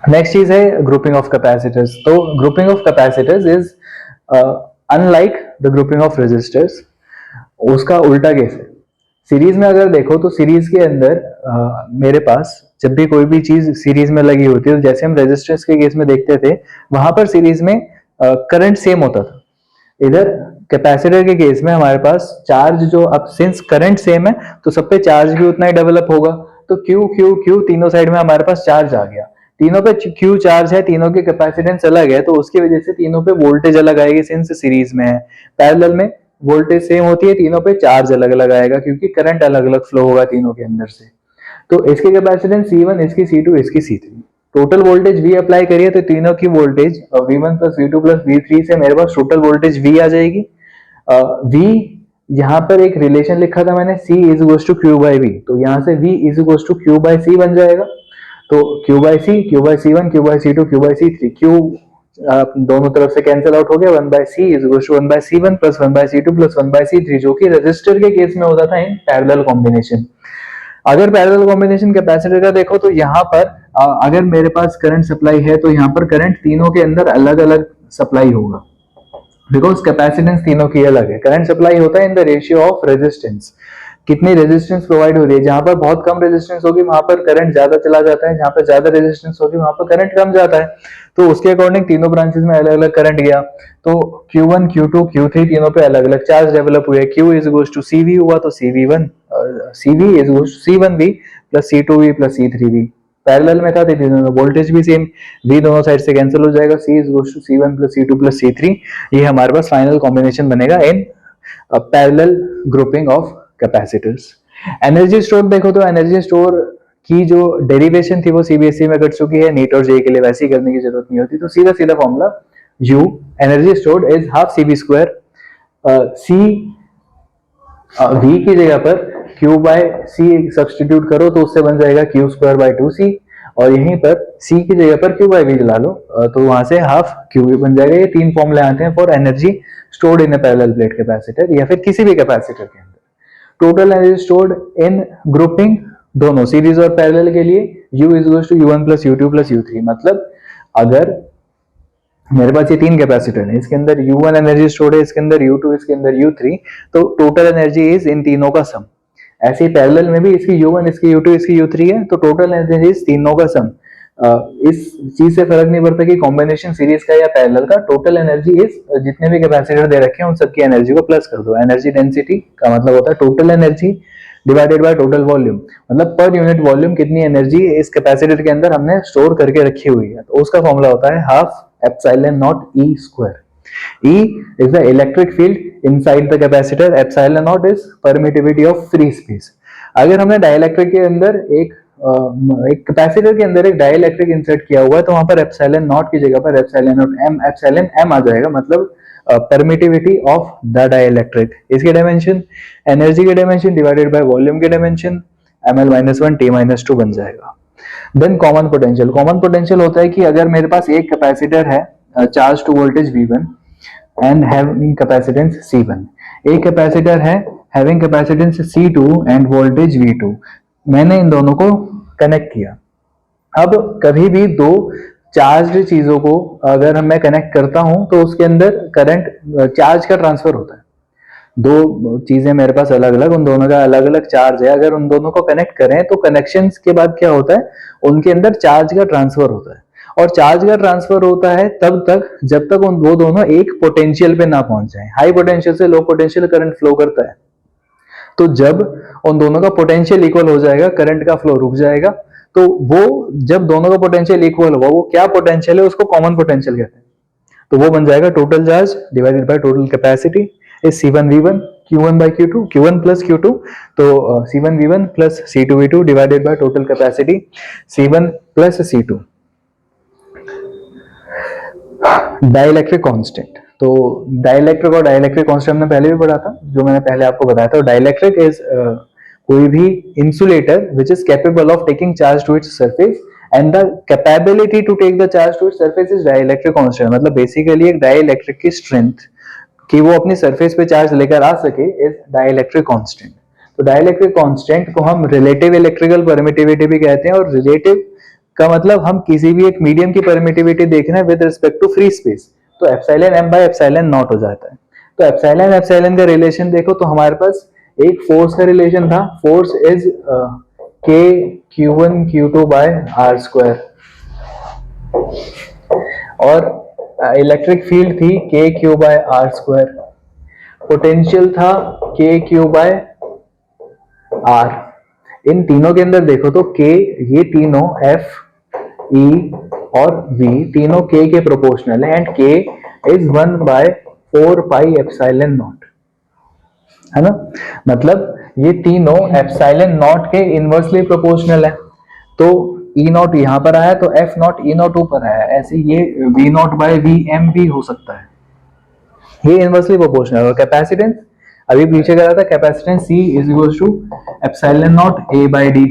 Next चीज है ग्रुपिंग ऑफ कैपेसिटर्स। तो grouping of capacitors is unlike the grouping of resistors. उसका उल्टा case है। Series में अगर देखो तो सीरीज के अंदर मेरे पास जब भी कोई भी चीज सीरीज में लगी होती है, तो जैसे हम रेजिस्टेंस के केस में देखते थे, वहां पर सीरीज में करंट सेम होता था, इधर कैपेसिटर के केस में हमारे पास चार्ज जो, अब सिंस करंट सेम है तो सब पे चार्ज भी उतना ही डेवलप होगा, तो क्यू क्यू क्यू तीनों साइड में हमारे पास चार्ज आ गया, तीनों पे क्यू चार्ज है, तीनों के कैपेसिटेंस अलग है, तो उसकी वजह से तीनों पे वोल्टेज अलग आएगी सिंस सीरीज में है। पैरेलल में वोल्टेज सेम होती है, तीनों पे चार्ज अलग अलग आएगा क्योंकि करंट अलग अलग फ्लो होगा तीनों के अंदर से। तो इसकी कैपेसिटेंस C1, इसकी C2, इसकी C3, total voltage V apply करिए तो तीनों की voltage V1 plus V2 plus V3 से मेरे पास टोटल वोल्टेज V आ जाएगी। V यहाँ पर एक रिलेशन लिखा था मैंने, C is equal to Q by V, तो यहाँ से V is equal to Q by C बन जाएगा। तो Q by C, Q by C1, Q by C2, Q by C3, Q दोनों तरफ से कैंसिल आउट हो गया, 1 by C is equal to 1 by C1 plus 1 by C2 plus 1 by C3, जो कि रेजिस्टर के केस में होता था इन पैरेलल कॉम्बिनेशन। अगर पैरेलल कॉम्बिनेशन कैपेसिटर का देखो तो यहाँ पर अगर मेरे पास करंट सप्लाई है तो यहाँ पर करंट तीनों के अंदर अलग अलग सप्लाई होगा, बिकॉज कैपेसिटेंस तीनों की अलग है। करंट सप्लाई होता है in the ratio of resistance, कितनी रेजिस्टेंस प्रोवाइड हो रही है, जहां पर बहुत कम रेजिस्टेंस होगी वहां पर करंट ज्यादा चला जाता है, जहां पर ज्यादा रेजिस्टेंस होगी वहां पर करंट कम जाता है, तो उसके अकॉर्डिंग तीनों ब्रांचेस में अलग अलग करंट गया। तो Q1, Q2, Q3 तीनों पे अलग अलग चार्ज डेवलप हुए, Q is equal to CV हुआ तो CV1, CV is equal to C1V plus C2V plus C3V, parallel में था तो तीनों में वोल्टेज भी सेम, V दोनों साइड से कैंसिल हो जाएगा, C is equal to C1 plus C2 plus C3, ये हमारे पास फाइनल कॉम्बिनेशन बनेगा in parallel grouping of capacitors. Energy store देखो तो एनर्जी स्टोर की जो डेरिवेशन थी वो सीबीएसई में कट चुकी है, नीट और जेई के लिए वैसी करने की जरूरत नहीं होती, तो सीधा सीधा formula U energy stored is half CV square, C V की जगह पर Q बाय C सब्सटीट्यूट करो तो उससे बन जाएगा Q स्क्वायर बाय 2C, और यहीं पर C की जगह पर Q बाय V ला लो तो वहां से हाफ QV बन जाएगा। ये तीन फॉर्मूले आते हैं for energy stored in a parallel plate capacitor या फिर किसी भी कैपेसिटर के अंदर। Total energy stored in grouping दोनों सीरीज और पैरेलल के लिए U is equal to U1 plus U2 plus U3, मतलब अगर मेरे पास ये तीन कैपेसिटर है, इसके अंदर U1 एनर्जी स्टोर्ड है, इसके अंदर U2, इसके अंदर U3, तो टोटल एनर्जी इज इन तीनों का सम। ऐसे ही पैरेलल में भी इसकी U1, इसकी U2, इसकी U3 है, तो टोटल एनर्जी इज तीनों का सम। इस चीज से फर्क नहीं पड़ता कि कॉम्बिनेशन सीरीज का या पैरेलल का, टोटल एनर्जी इज जितने भी कैपेसिटर दे रखे हैं उन सबकी एनर्जी को प्लस कर दो। एनर्जी डेंसिटी का मतलब होता है total energy divided by total volume, मतलब पर यूनिट वॉल्यूम कितनी एनर्जी इस कैपेसिटर के अंदर हमने स्टोर करके रखी हुई है, तो उसका फॉर्मूला होता है half epsilon naught E square. E is the electric field inside the capacitor, epsilon naught is permittivity of free space। अगर हमने डाइलेक्ट्रिक के अंदर एक कैपेसिटर के अंदर एक डाइलेक्ट्रिक इंसर्ट किया हुआ है तो वहां पर एप्सिलॉन नॉट की जगह पर एप्सिलॉन m आ जाएगा, मतलब परमिटिविटी ऑफ द डाइलेक्ट्रिक। इसके डायमेंशन एनर्जी के डायमेंशन डिवाइडेड बाय वॉल्यूम के डायमेंशन ml-1 t-2 बन जाएगा। Then common potential, common potential होता है कि अगर मेरे पास एक कैपेसिटर है charge to voltage V1 and having capacitance C1, एक कैपेसिटर है having capacitance C2 end voltage V2, मैंने इन दोनों को कनेक्ट किया। अब कभी भी दो चार्ज चीजों को अगर मैं कनेक्ट करता हूं तो उसके अंदर करंट चार्ज का ट्रांसफर होता है। दो चीजें मेरे पास अलग अलग, उन दोनों का अलग अलग चार्ज है, अगर उन दोनों को कनेक्ट करें तो कनेक्शंस के बाद क्या होता है, उनके अंदर चार्ज का ट्रांसफर होता है, और चार्ज का ट्रांसफर होता है तब तक जब तक उन वो दोनों एक पोटेंशियल पे ना पहुंच जाए। हाई पोटेंशियल से लो पोटेंशियल करंट फ्लो करता है, तो जब उन दोनों का पोटेंशियल इक्वल हो जाएगा करंट का फ्लो रुक जाएगा, तो वो जब दोनों का पोटेंशियल इक्वल होगा वो क्या पोटेंशियल है उसको कॉमन पोटेंशियल कहते हैं, तो वो बन जाएगा total charge divided by total capacity is C1V1 Q1 by Q2, Q1 plus Q2, तो C1V1 plus C2V2 divided by total capacity C1 plus C2। Dielectric constant, तो डाइलेक्ट्रिक और डाइलेक्ट्रिक कांस्टेंट हमने पहले भी पढ़ा था, जो मैंने पहले आपको बताया था। डाइलेक्ट्रिक इज कोई भी insulator which is capable of taking charge to its surface and the capability to take the charge to its surface is dielectric constant, मतलब बेसिकली एक डाइलेक्ट्रिक की स्ट्रेंथ कि वो अपनी सरफेस पे चार्ज लेकर आ सके इज डाइलेक्ट्रिक कांस्टेंट। तो डाइलेक्ट्रिक कांस्टेंट को हम रिलेटिव इलेक्ट्रिकल परमिटिविटी भी कहते हैं, और रिलेटिव का मतलब हम किसी भी एक मीडियम की परमिटिविटी देख रहे हैं with respect to free space, तो epsilon m by epsilon naught हो जाता है। तो एप्सिलॉन एप्सिलॉन का रिलेशन देखो तो हमारे पास एक फोर्स का रिलेशन था, force is k Q1 Q2 by r square, और इलेक्ट्रिक फील्ड थी K Q by R square, potential था के क्यू बाय आर। इन तीनों के अंदर देखो तो के, ये तीनों एफ, ई और वी तीनों के प्रोपोर्शनल है, एंड के इज 1/4 पाई एप्सिलॉन नॉट, है ना। मतलब ये तीनों एप्सिलॉन नॉट के इनवर्सली प्रोपोर्शनल है। तो ई नॉट यहाँ पर आया तो एफ नॉट ई नॉट ऊपर आया, ऐसे ये V naught by V M भी हो सकता है, ये इनवर्सली प्रोपोर्शनल। और कैपेसिटेंस अभी पीछे करा था, capacitance C is equal to epsilon naught A by D,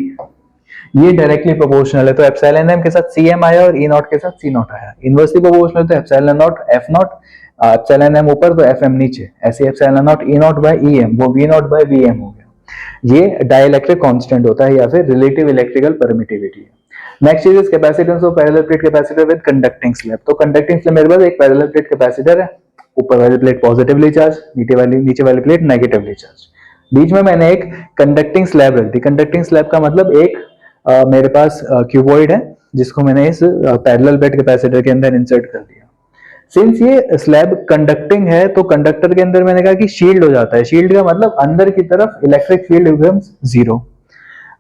ये डायरेक्टली प्रोपोर्शनल है। तो एप्सिलॉन एम के साथ CM आया और E नॉट के साथ C नॉट आया। इनवर्सली प्रोपोर्शनल तो epsilon naught F naught, epsilon M ऊपर तो FM नीचे, ऐसे epsilon naught E naught by EM, वो V नॉट बाई VM हो गया। ये डाइलेक्ट्रिक कांस्टेंट होता है या फिर रिलेटिव इलेक्ट्रिकल परमिटिविटी है। नेक्स्ट चीज is capacitance of parallel plate capacitor with conducting slab. तो कंडक्टिंग स्लैब मेरे पास एक पैरेलल प्लेट कैपेसिटर है, ऊपर वाली प्लेट पॉजिटिवली चार्ज, नीचे वाली प्लेट नेगेटिवली चार्ज, बीच में मैंने एक कंडक्टिंग स्लैब रख दी। कंडक्टिंग स्लैब का मतलब एक मेरे पास क्यूबॉइड है जिसको मैंने इस पैरेलल प्लेट कैपेसिटर के अंदर इंसर्ट कर दिया। सिंस ये स्लैब कंडक्टिंग है तो कंडक्टर के अंदर मैंने कहा कि शील्ड हो जाता है। शील्ड का मतलब अंदर की तरफ इलेक्ट्रिक फील्ड बिकम्स जीरो।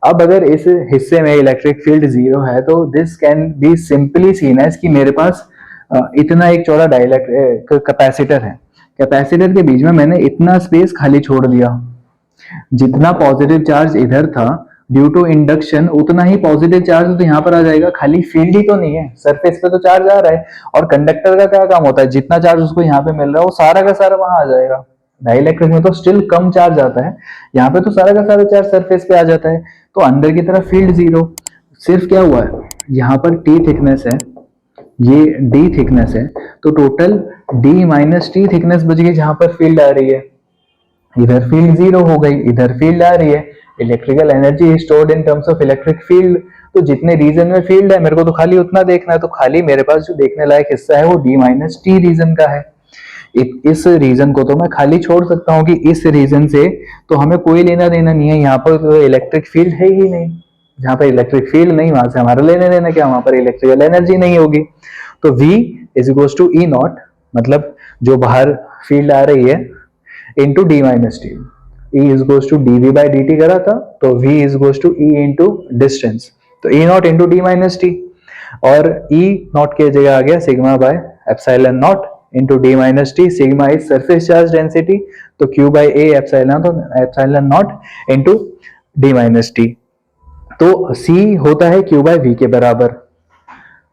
अब अगर इस हिस्से में इलेक्ट्रिक फील्ड जीरो है तो this can be simply seen as कि मेरे पास इतना एक चौड़ा डाइलेक्ट्रिक कैपेसिटर है, कैपेसिटर के बीच में मैंने इतना स्पेस खाली छोड़ दिया, जितना पॉजिटिव चार्ज इधर था ड्यू टू इंडक्शन उतना ही पॉजिटिव चार्ज तो यहाँ पर आ जाएगा, खाली फील्ड ही तो नहीं है, सरफेस पे तो चार्ज आ रहा है। और कंडक्टर का क्या काम होता है, जितना चार्ज उसको यहाँ पे मिल रहा है वो सारा का सारा वहां आ जाएगा। डाइलेक्ट्रिक में तो स्टिल कम चार्ज आता है, यहाँ पे तो सारा का सारा चार्ज सरफेस पे आ जाता है, तो अंदर की तरफ फील्ड जीरो। सिर्फ क्या हुआ है, यहाँ पर टी थिकनेस है, ये डी थिकनेस है, तो total D minus T thickness बच गई जहां पर फील्ड आ रही है। इधर फील्ड जीरो हो गई, इधर फील्ड आ रही है। Electrical energy stored in terms of electric field. तो जितने रीजन में फील्ड है मेरे को तो खाली उतना देखना है, तो खाली मेरे पास जो देखने लायक हिस्सा है वो डी माइनस टी रीजन का है। इस रीजन को तो मैं खाली छोड़ सकता हूँ कि इस रीजन से तो हमें कोई लेना देना नहीं है, यहाँ पर तो इलेक्ट्रिक फील्ड है ही नहीं, जहां पर इलेक्ट्रिक फील्ड नहीं वहां से हमारा लेने देना क्या, वहां पर इलेक्ट्रिकल एनर्जी नहीं होगी। तो V is equal to E naught, मतलब जो बाहर फील्ड आ रही है, into D minus T. E is equal to D V by D T करा था, तो V is equal to E into distance, तो E naught into D minus T, और E नॉट की जगह आ गया sigma by epsilon naught into D minus T. सिग्मा इज सरफेस चार्ज डेंसिटी, तो Q बाई ए एप्सिलॉन, तो epsilon naught into D minus T. तो C होता है Q बाई V के बराबर,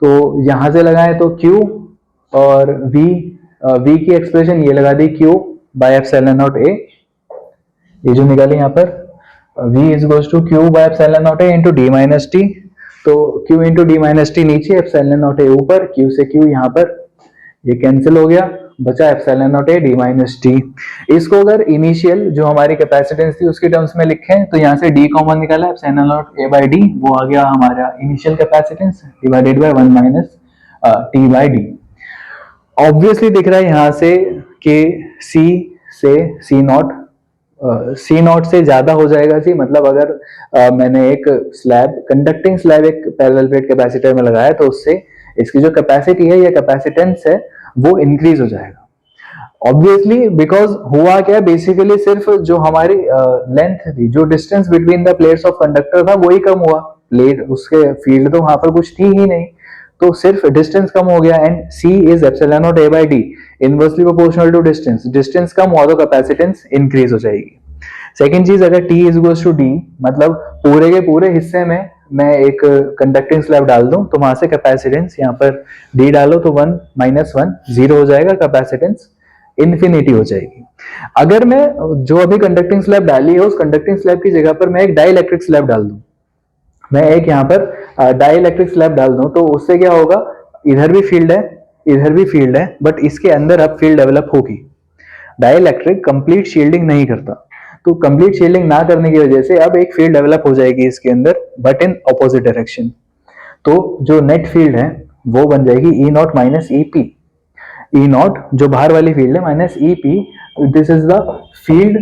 तो यहां से लगाए तो Q और V की एक्सप्रेशन ये लगा दी Q by epsilon naught A, ये जो निकाली यहाँ पर V is equal to Q by epsilon naught A into D minus T. तो Q into D minus T नीचे, एप्सिलॉन नॉट A ऊपर, Q से Q यहाँ पर ये कैंसिल हो गया, बचा epsilon naught A D minus T. इसको अगर इनिशियल जो हमारी कैपेसिटेंस थी उसके टर्म्स में लिखें तो यहाँ से D कॉमन निकाला, epsilon naught A by D, वो आ गया हमारा initial capacitance divided by 1 minus T by D. Obviously दिख रहा है यहाँ से कि C से C नॉट से ज्यादा हो जाएगा C, मतलब अगर मैंने एक स्लैब, कंडक्टिंग स्लैब एक पैरेलल प्लेट कैपेसिटर में लगाया तो उससे इसकी जो कैपेसिटी है या कैपेसिटेंस है वो इंक्रीज हो जाएगा। ऑब्वियसली बिकॉज हुआ क्या, बेसिकली सिर्फ जो हमारी लेंथ थी, जो distance between the plates of conductor था वही कम हुआ, प्लेट उसके फील्ड तो वहां पर कुछ थी ही नहीं, तो सिर्फ डिस्टेंस कम हो गया। And C is epsilon naught A by D, inversely proportional to distance, distance कम हुआ तो कैपेसिटेंस इंक्रीज हो जाएगी। सेकेंड चीज, अगर T is equal to D, मतलब पूरे के पूरे हिस्से में मैं एक कंडक्टिंग स्लैब डाल दूं तो वहां से कैपेसिटेंस यहाँ पर D डालो तो 1 माइनस 1 0 हो जाएगा, कैपेसिटेंस इन्फिनिटी हो जाएगी। अगर मैं जो अभी कंडक्टिंग स्लैब डाली है उस कंडक्टिंग स्लैब की जगह पर मैं एक डाइलेक्ट्रिक स्लैब डाल दूं, मैं एक यहाँ पर डाइलेक्ट्रिक स्लैब डाल दूं, तो उससे क्या होगा, इधर भी फील्ड है इधर भी फील्ड है, बट इसके अंदर अब फील्ड डेवलप होगी। डाइलेक्ट्रिक कंप्लीट शील्डिंग नहीं करता, तो कंप्लीट शील्डिंग ना करने की वजह से अब एक फील्ड डेवलप हो जाएगी इसके अंदर, बट इन ऑपोजिट डायरेक्शन। तो जो नेट फील्ड है वो बन जाएगी E naught minus E P. E naught जो बाहर वाली फील्ड है minus E P, this is the field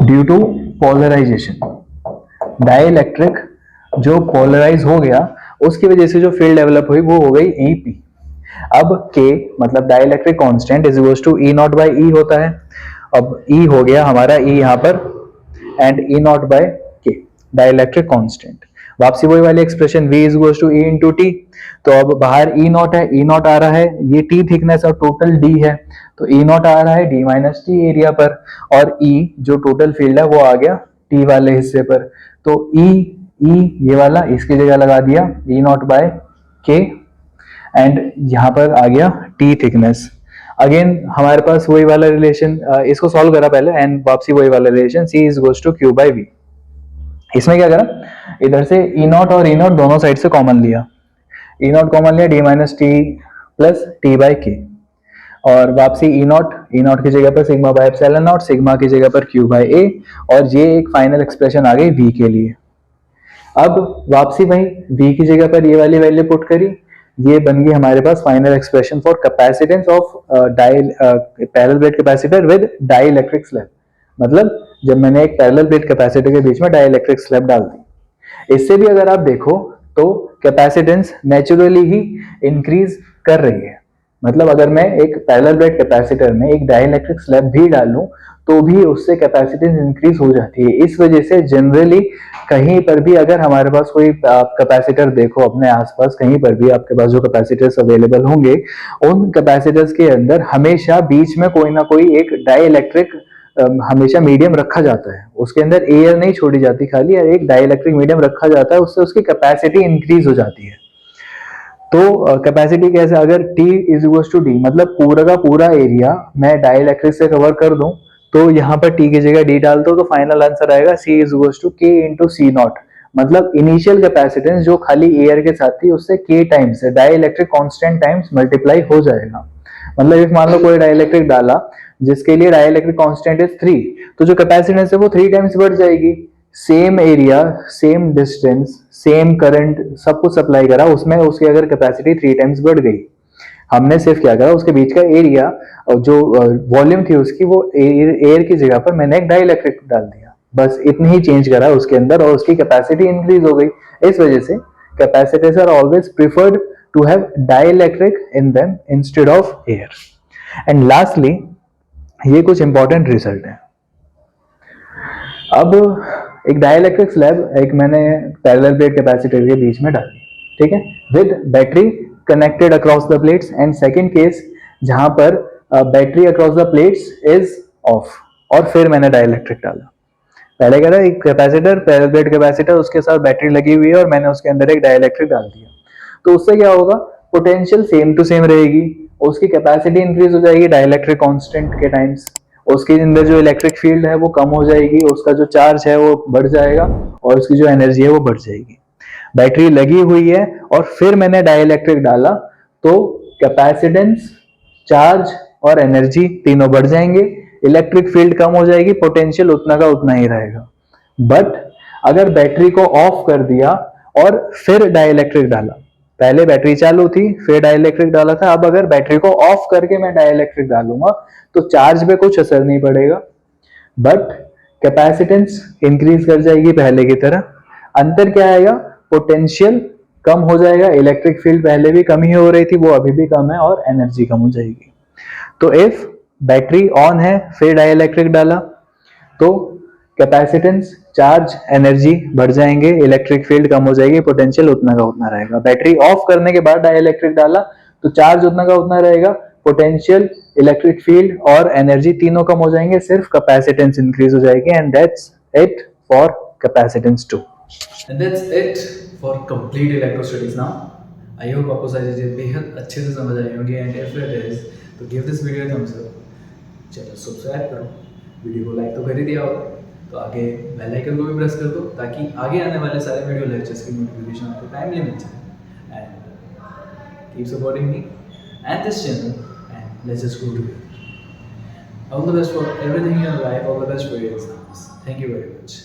due to polarization. Dielectric जो पोलराइज हो गया उसकी वजह से जो फील्ड डेवलप हुई वो हो गई EP। अब K मतलब dielectric constant is equal to E naught by E होता है। अब E हो गया हमारा E यहाँ पर and E naught by K dielectric constant. वापसी वही वाली expression V is equal to E into T. तो अब बाहर E नॉट है, E नॉट आ रहा है, ये T थिकनेस और टोटल D है, तो E नॉट आ रहा है D माइनस टी एरिया पर, और E जो टोटल फील्ड है वो आ गया T वाले हिस्से पर। तो E ये वाला इसकी जगह लगा दिया E naught by K and यहाँ पर आ गया T थिकनेस। अगेन हमारे पास वही वाला रिलेशन, इसको सॉल्व करा पहले एंड वापसी वही वाला relation C is goes to Q by V। इसमें क्या करा, इधर से E नॉट और E नॉट दोनों साइड से कॉमन लिया, E नॉट कॉमन लिया D minus T plus T by K, और वापसी E नॉट की जगह पर sigma by epsilon naught, sigma की जगह पर Q बाई A, और ये एक फाइनल एक्सप्रेशन आ गई V के लिए। अब वापसी वही V की जगह पर ये वाली वैल्यू पुट करी, ये बन गई हमारे पास final expression for capacitance of parallel plate capacitor with dielectric slab. मतलब जब मैंने एक पैरेलल प्लेट कैपेसिटर के बीच में डाइलेक्ट्रिक स्लैब डाल दी, इससे भी अगर आप देखो तो कैपेसिटेंस नेचुरली ही इंक्रीज कर रही है। मतलब अगर मैं एक पैरेलल प्लेट कैपेसिटर में एक डाइलेक्ट्रिक स्लैब भी डालूं तो भी उससे कैपेसिटेंस इंक्रीज हो जाती है। इस वजह से जनरली कहीं पर भी अगर हमारे पास कोई आप कैपेसिटर देखो अपने आसपास, कहीं पर भी आपके पास जो कैपेसिटर्स अवेलेबल होंगे, उन कैपेसिटर्स के अंदर हमेशा बीच में कोई ना कोई एक डाइलेक्ट्रिक हमेशा मीडियम रखा जाता है, उसके अंदर एयर नहीं छोड़ी जाती खाली, एक डाइलेक्ट्रिक मीडियम रखा जाता है, उससे उसकी कैपेसिटी इंक्रीज हो जाती है। तो कैपेसिटी कैसे, अगर T is equal to D मतलब पूरा का पूरा एरिया मैं डाइलेक्ट्रिक से कवर कर दूं, तो यहाँ पर T की जगह D डाल दो तो फाइनल आंसर आएगा C is equal to K into C naught. मतलब इनिशियल कैपेसिटेंस जो खाली एयर के साथ थी उससे K times dielectric constant times multiply हो जाएगा। मतलब इफ मान लो कोई डाइलेक्ट्रिक डाला जिसके लिए डाइलेक्ट्रिक कांस्टेंट इज 3, तो जो कैपेसिटेंस है वो 3 टाइम्स बढ़ जाएगी। Same area, same distance, same current, सब कुछ सप्लाई करा, उसमें उसकी अगर कैपेसिटी 3 टाइम्स बढ़ गई, हमने सिर्फ क्या करा उसके बीच का एरिया और जो वॉल्यूम थी उसकी वो एयर की जगह पर मैंने एक डाइलेक्ट्रिक डाल दिया, बस इतनी ही चेंज करा उसके अंदर और उसकी कैपेसिटी इंक्रीज हो गई। इस वजह से capacitors are always preferred to have dielectric in them instead of air. And lastly ये कुछ इंपॉर्टेंट रिजल्ट है। अब एक डाइलेक्ट्रिक स्लैब एक मैंने पैरेलल प्लेट कैपेसिटर के बीच में डाली, ठीक है, with battery connected across the plates, and second case जहां पर battery across the plates is of, और फिर मैंने डाइलेक्ट्रिक डाला। पहले क्या था, एक कैपेसिटर पैरेलल प्लेट कैपेसिटर उसके साथ बैटरी लगी हुई है और मैंने उसके अंदर एक डाइलेक्ट्रिक डाल दिया, तो उससे क्या होगा, पोटेंशियल सेम टू सेम रहेगी, उसकी कैपेसिटी इंक्रीज हो जाएगी डाइलेक्ट्रिक कांस्टेंट के टाइम्स, उसके अंदर जो इलेक्ट्रिक फील्ड है वो कम हो जाएगी, उसका जो चार्ज है वो बढ़ जाएगा और उसकी जो एनर्जी है वो बढ़ जाएगी। बैटरी लगी हुई है और फिर मैंने डाइलेक्ट्रिक डाला तो कैपेसिटेंस, चार्ज और एनर्जी तीनों बढ़ जाएंगे, इलेक्ट्रिक फील्ड कम हो जाएगी, पोटेंशियल उतना का उतना ही रहेगा। बट अगर बैटरी को ऑफ कर दिया और फिर डाइलेक्ट्रिक डाला, पहले बैटरी चालू थी फिर डाइलेक्ट्रिक डाला था, अब अगर बैटरी को ऑफ करके मैं डाइलेक्ट्रिक डालूंगा तो चार्ज पे कुछ असर नहीं पड़ेगा, बट कैपेसिटेंस इंक्रीज कर जाएगी पहले की तरह। अंतर क्या आएगा, पोटेंशियल कम हो जाएगा, इलेक्ट्रिक फील्ड पहले भी कम ही हो रही थी वो अभी भी कम है, और एनर्जी कम हो जाएगी। तो इफ बैटरी ऑन है फिर डाइलेक्ट्रिक डाला तो कैपेसिटेंस, चार्ज, एनर्जी बढ़ जाएंगे, इलेक्ट्रिक फील्ड कम हो जाएगी, पोटेंशियल उतना का उतना रहेगा। बैटरी ऑफ करने के बाद डाइलेक्ट्रिक डाला तो चार्ज उतना का उतना रहेगा, पोटेंशियल, इलेक्ट्रिक फील्ड और एनर्जी तीनों कम हो जाएंगे, सिर्फ कैपेसिटेंस इंक्रीज हो जाएगी। And that's it for capacitance 2।
And that's it for complete electrostatics now. I hope आपको सारी चीज़ें बेहद अच्छे से समझ आई होंगी, एंड इफ इट इज तो give this video Thums up, channel subscribe करो, वीडियो को लाइक तो कर ही दिया होगा तो आगे बेल आइकन को भी प्रेस कर दो ताकि आगे आने वाले सारे वीडियो लेक्चर्स की नोटिफिकेशन आपको टाइमली मिल जाए। And keep supporting me and this channel, and let's just go together. All the best for everything in your life, all the best for your exams. Thank you very much.